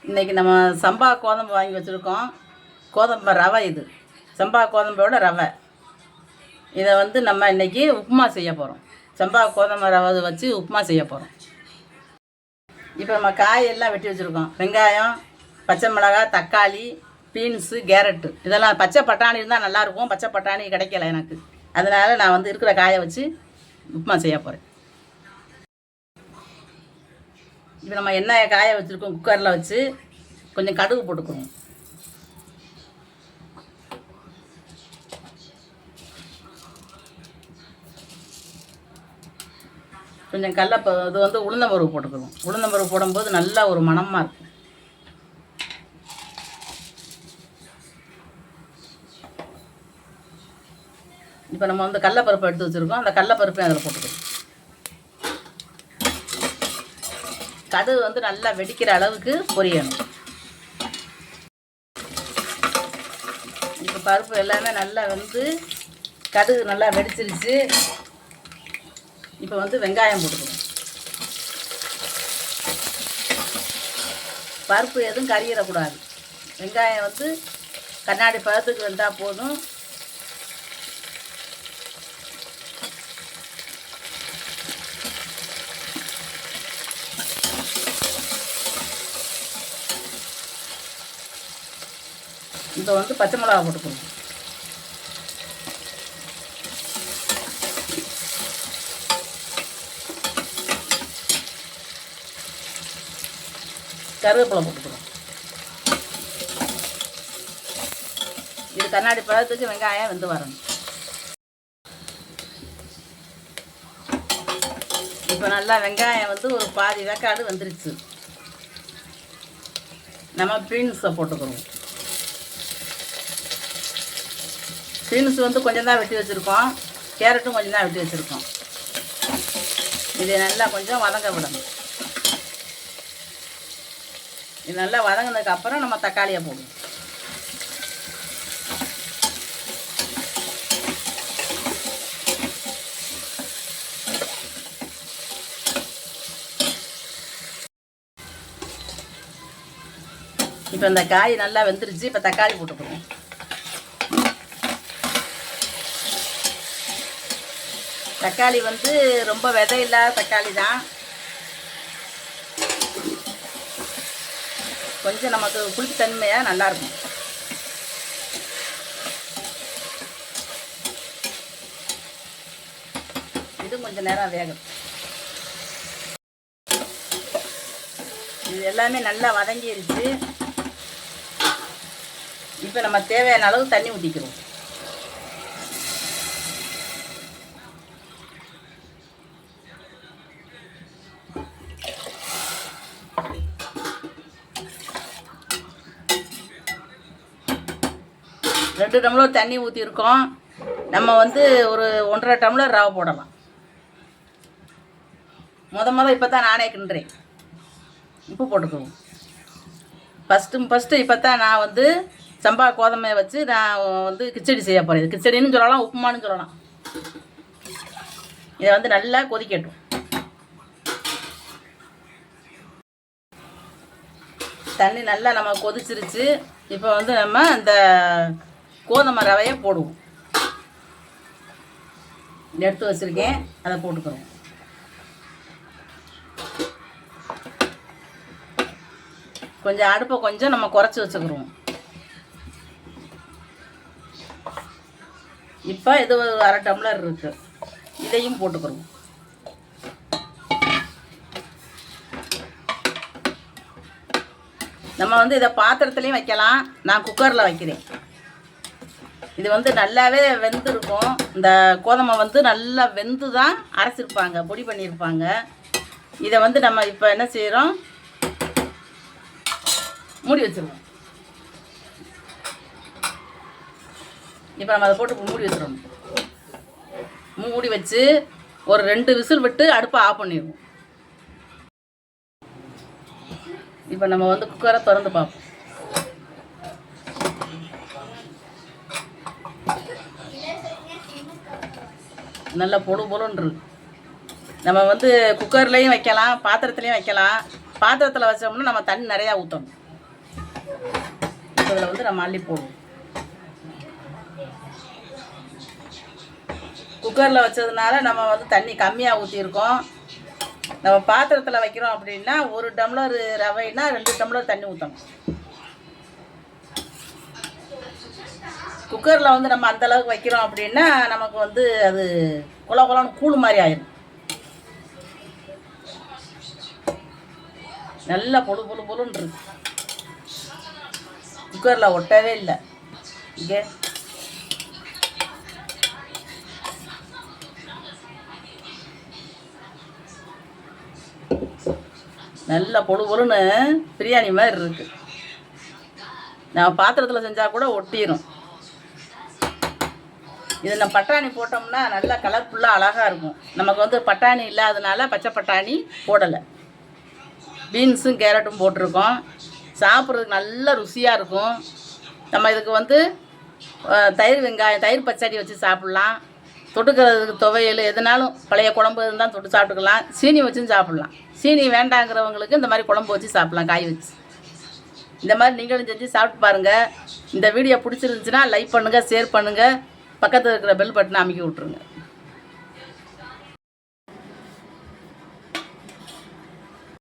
இன்றைக்கி நம்ம சம்பா கோதம்பு வாங்கி வச்சுருக்கோம். கோதம்பு ரவை, இது சம்பா கோதம்போட ரவை. இதை வந்து நம்ம இன்றைக்கி உப்புமா செய்ய போகிறோம். சம்பா கோதம்பு ரவை வச்சு உப்புமா செய்ய போகிறோம். இப்போ நம்ம காயெல்லாம் வெட்டி வச்சுருக்கோம். வெங்காயம், பச்சை மிளகாய், தக்காளி, பீன்ஸு, கேரட்டு, இதெல்லாம். பச்சை பட்டாணி இருந்தால் நல்லாயிருக்கும். பச்சை பட்டாணி கிடைக்கல எனக்கு, அதனால் நான் வந்து இருக்கிற காயை வச்சு உப்புமா செய்ய போகிறேன். இப்போ நம்ம எண்ணெயை காய வச்சுருக்கோம். குக்கரில் வச்சு கொஞ்சம் கடுகு போட்டுக்கணும். கொஞ்சம் இது வந்து உளுந்தம்பருப்பு போட்டுக்கணும். உளுந்தம்பருப்பு போடும்போது நல்லா ஒரு மணமாக இருக்கும். இப்போ நம்ம வந்து கடலப்பருப்பு எடுத்து வச்சுருக்கோம். அந்த கடலப்பருப்பையும் அதில் போட்டுக்கணும். கடுகு வந்து நல்லா வெடிக்கிற அளவுக்கு பொரியணும். இப்போ பருப்பு எல்லாமே நல்லா வந்து கடுகு நல்லா வெடிச்சிருச்சு. இப்போ வந்து வெங்காயம் போட்டுக்கணும். பருப்பு எதுவும் கறியிடக்கூடாது. வெங்காயம் வந்து கண்ணாடி பழத்துக்கு வந்தால் போதும். இப்போ வந்து பச்சை மிளகா போட்டுக்கணும். கருவேப்பிலை போட்டுக்கணும். இது கண்ணாடி பழத்துக்கு வெங்காயம் வெந்து வரணும். இப்போ நல்லா வெங்காயம் வந்து ஒரு பாதி வேக்காடு வந்துருச்சு. நம்ம பீன்ஸை போட்டுக்கிறோம். பீன்ஸ் வந்து கொஞ்சம் தான் வெட்டி வச்சுருக்கோம். கேரட்டும் கொஞ்சம் தான் வெட்டி வச்சுருக்கோம். இதை நல்லா கொஞ்சம் வதங்க விடணும். இது நல்லா வதங்கினதுக்கப்புறம் நம்ம தக்காளியை போடுவோம். இப்போ இந்த காய் நல்லா வெந்துருச்சு. இப்போ தக்காளி போட்டுக்கணும். தக்காளி வந்து ரொம்ப விதை இல்லாத தக்காளி தான். கொஞ்சம் நமக்கு புளித்தன்மையாக நல்லாயிருக்கும். இது கொஞ்சம் நேரம் வேகும். இது எல்லாமே நல்லா வதங்கிருச்சு. இப்போ நம்ம தேவையான அளவு தண்ணி ஊற்றிக்கிறோம். ரெண்டு டம்ளர் தண்ணி ஊற்றிருக்கோம். நம்ம வந்து ஒரு 1.5 டம்ளர் ரவை போடலாம். மொதல் இப்போ தான் நானே கிண்டுறேன். உப்பு போட்டுக்குவோம். ஃபஸ்ட்டு இப்போ தான் நான் வந்து சம்பா கோதுமையை வச்சு நான் வந்து கிச்சடி செய்ய போகிறேன். கிச்சடின்னு சொல்லலாம், உப்புமானு சொல்லலாம். இதை வந்து நல்லா கொதிக்கட்டும். தண்ணி நல்லா நம்ம கொதிச்சிருச்சு. இப்போ வந்து நம்ம இந்த கோதுமை ரவையை போடுவோம். எடுத்து வச்சுருக்கேன், அதை போட்டுக்கிறோம். கொஞ்சம் அடுப்பை கொஞ்சம் நம்ம குறைச்சி வச்சுக்கிறோம். இப்போ இது ஒரு 1/2 டம்ளர் இருக்குது. இதையும் போட்டுக்கிறோம். நம்ம வந்து இதை பாத்திரத்துலேயும் வைக்கலாம். நான் குக்கரில் வைக்கிறேன். இது வந்து நல்லாவே வெந்திருக்கும். இந்த கோதுமை வந்து நல்லா வெந்து தான் அரைச்சிருப்பாங்க, பொடி பண்ணியிருப்பாங்க. இதை வந்து நம்ம இப்போ என்ன செய்கிறோம், மூடி வச்சுருவோம். இப்போ நம்ம அதை போட்டு மூடி வச்சிடணும். மூடி வச்சு ஒரு 2 விசில் விட்டு அடுப்பை ஆஃப் பண்ணிடுவோம். இப்போ நம்ம வந்து குக்கரை திறந்து பார்ப்போம். நல்லா பொழுன்னு. நம்ம வந்து குக்கர்லேயும் வைக்கலாம், பாத்திரத்துலேயும் வைக்கலாம். பாத்திரத்தில் வச்சோம்னா நம்ம தண்ணி நிறையா ஊற்றணும். வச்சுருக்கிறதுல வந்து நம்ம அள்ளி போடுவோம். குக்கரில் வச்சதுனால நம்ம வந்து தண்ணி கம்மியாக ஊற்றிருக்கோம். நம்ம பாத்திரத்தில் வைக்கிறோம் அப்படின்னா 1 டம்ளர் ரவைனா 2 டம்ளர் தண்ணி ஊற்றணும். குக்கரில் வந்து நம்ம அந்தளவுக்கு வைக்கிறோம் அப்படின்னா நமக்கு வந்து அது குல குலன்னு கூழ் மாதிரி ஆயிடும். நல்லா பொழு பொழு பொழுன்னு இருக்கு. குக்கரில் ஒட்டவே இல்லை. இங்கே நல்லா பொழு பொழுன்னு பிரியாணி மாதிரி இருக்குது. நம்ம பாத்திரத்தில் செஞ்சால் கூட ஒட்டிடும். இது நம்ம பட்டாணி போட்டோம்னா நல்லா கலர்ஃபுல்லாக அழகாக இருக்கும். நமக்கு வந்து பட்டாணி இல்லாதனால பச்சை பட்டாணி போடலை. பீன்ஸும் கேரட்டும் போட்டிருக்கோம். சாப்பிட்றதுக்கு நல்ல ருசியாக இருக்கும். நம்ம இதுக்கு வந்து தயிர் வெங்காயம் தயிர் பச்சடி வச்சு சாப்பிட்லாம். தொட்டுக்கிறதுக்கு துவையல் எதுனாலும் பழைய குழம்பு இருந்தால் தொட்டு சாப்பிட்டுக்கலாம். சீனி வச்சும் சாப்பிட்லாம். சீனி வேண்டாங்கிறவங்களுக்கு இந்த மாதிரி குழம்பு வச்சு சாப்பிட்லாம், காய் வச்சு. இந்த மாதிரி நீங்களும் செஞ்சு சாப்பிட்டு பாருங்கள். இந்த வீடியோ பிடிச்சிருந்துச்சுன்னா லைக் பண்ணுங்கள், ஷேர் பண்ணுங்கள், பக்கத்தில் இருக்கிற பெல் பட்டனை அமைக்கி விட்ருங்க.